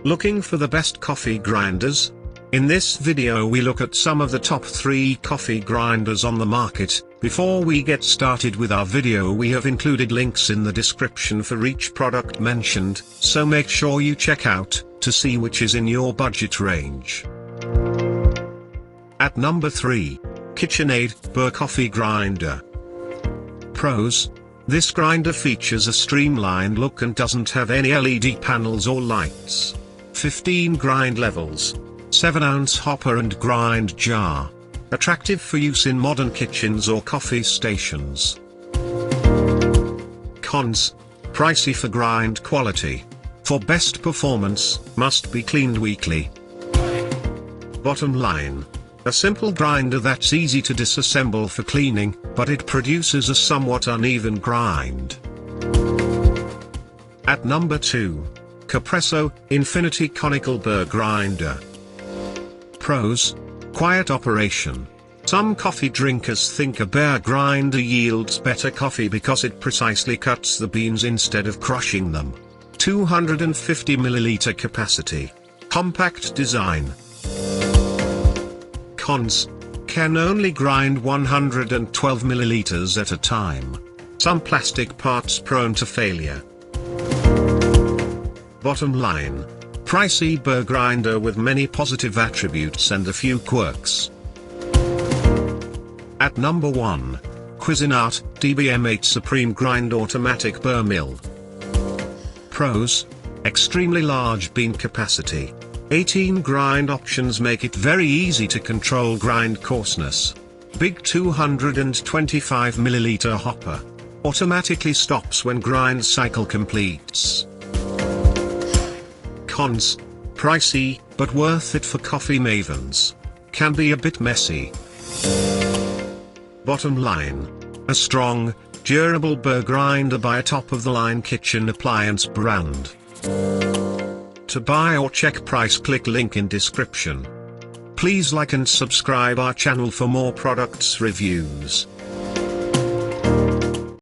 Looking for the best coffee grinders? In this video we look at some of the top 3 coffee grinders on the market. Before we get started with our video, we have included links in the description for each product mentioned, so make sure you check out to see which is in your budget range. At number 3, KitchenAid Burr Coffee Grinder. Pros: this grinder features a streamlined look and doesn't have any LED panels or lights. 15 grind levels. 7-ounce hopper and grind jar. Attractive for use in modern kitchens or coffee stations. Cons: pricey for grind quality. For best performance, must be cleaned weekly. Bottom line: a simple grinder that's easy to disassemble for cleaning, but it produces a somewhat uneven grind. At number 2, Capresso Infinity Conical Burr Grinder. Pros: quiet operation. Some coffee drinkers think a Burr grinder yields better coffee because it precisely cuts the beans instead of crushing them. 250 ml capacity. Compact design. Cons: can only grind 112 ml at a time. Some plastic parts prone to failure. Bottom line: pricey Burr grinder with many positive attributes and a few quirks. At number 1, Cuisinart DBM8 Supreme Grind Automatic Burr Mill. Pros: extremely large bean capacity. 18 grind options make it very easy to control grind coarseness. Big 225 ml hopper. Automatically stops when grind cycle completes. Cons: pricey, but worth it for coffee mavens. Can be a bit messy. Bottom line: a strong, durable Burr grinder by a top-of-the-line kitchen appliance brand. To buy or check price, click link in description. Please like and subscribe our channel for more products reviews.